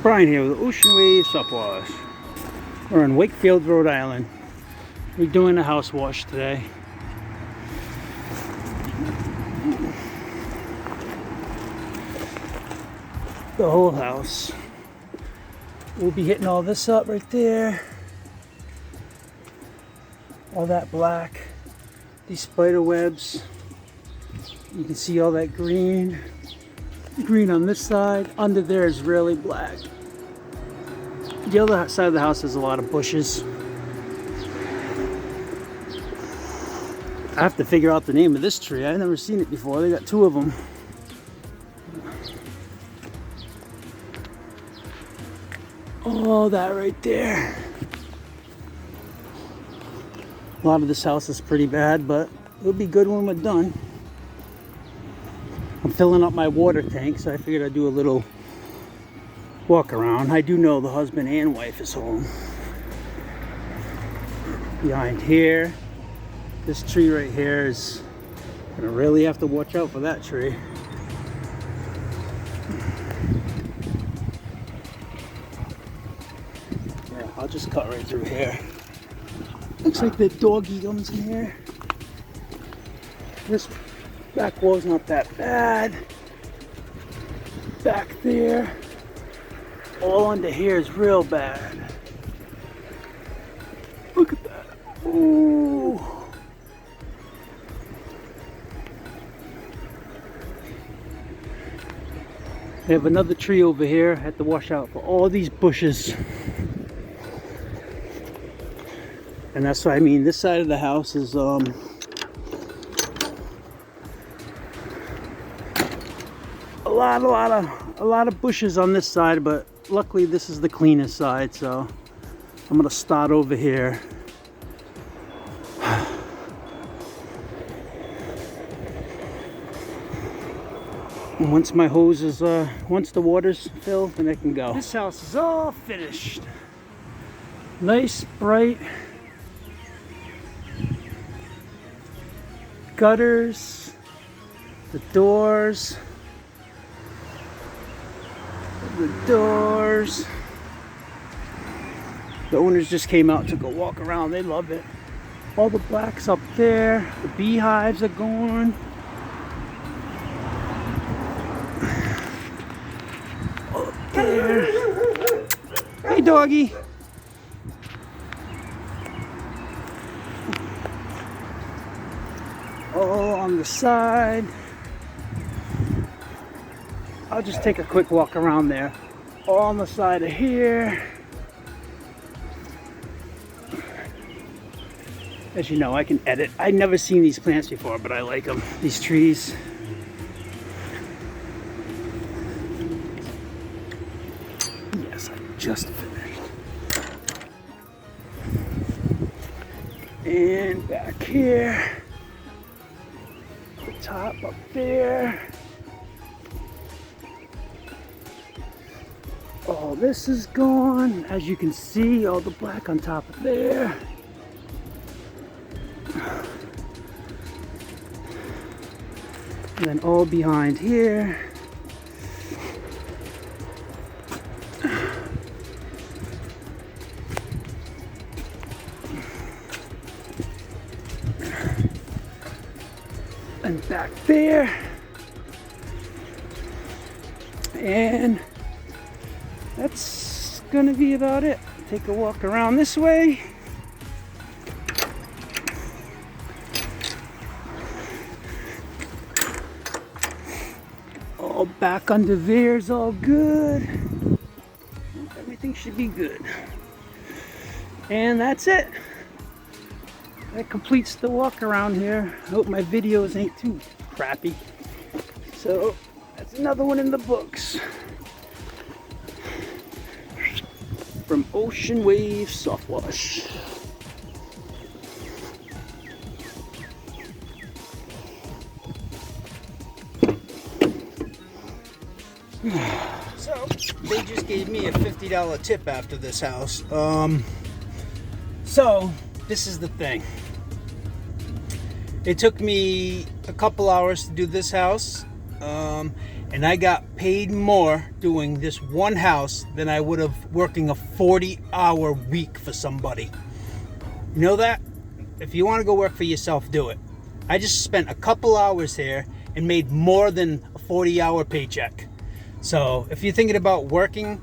Brian here with Ocean Wave Soft Wash. We're in Wakefield, Rhode Island. We're doing a house wash today. The whole house. We'll be hitting all this up right there. All that black. These spider webs. You can see all that green. Green on this side. Under there is really black. The other side of the house has a lot of bushes. I have to figure out the name of this tree. I've never seen it before. They got two of them. Oh, that right there. A lot of this house is pretty bad, but it'll be good when we're done. I'm filling up my water tank, so I figured I'd do a little walk around. I do know the husband and wife is home. Behind here, this tree right here is gonna really have to watch out for that tree. Yeah, I'll just cut right through here. Looks like the doggy comes in here. This back wall's not that bad. Back there. All under here is real bad. Look at that. Ooh. We have another tree over here. I had to wash out for all these bushes. And that's what I mean. This side of the house is a lot of bushes on this side, but luckily this is the cleanest side, so I'm gonna start over here. And once my hose is once the water's filled, then I can go. This house is all finished. Nice, bright gutters, the doors. The owners just came out, took a walk around. They love it. All the blacks up there. The beehives are gone. Up there. Hey, doggy. All on the side. I'll just take a quick walk around there. All on the side of here. As you know, I can edit. I've never seen these plants before, but I like them. These trees. Yes, I just finished. And back here. The top up there. All this is gone. As you can see, all the black on top of there. And then all behind here. And back there. And that's gonna be about it. Take a walk around this way. All back under there's all good. Everything should be good. And that's it. That completes the walk around here. I hope my videos ain't too crappy. So that's another one in the books. From Ocean Wave Soft Wash. So they just gave me a $50 tip after this house. So this is the thing. It took me a couple hours to do this house. and I got paid more doing this one house than I would have working a 40-hour week for somebody. You know that? If you want to go work for yourself, do it. I just spent a couple hours here and made more than a 40-hour paycheck. So if you're thinking about working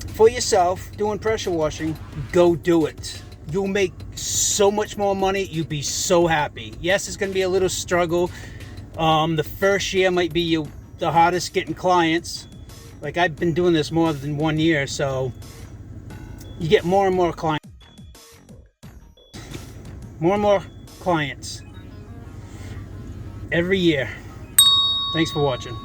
for yourself, doing pressure washing, go do it. You'll make so much more money. You'll be so happy. Yes, it's going to be a little struggle. The first year might be the hardest getting clients. Like, I've been doing this more than 1 year, so you get more and more clients. More and more clients every year. Thanks for watching.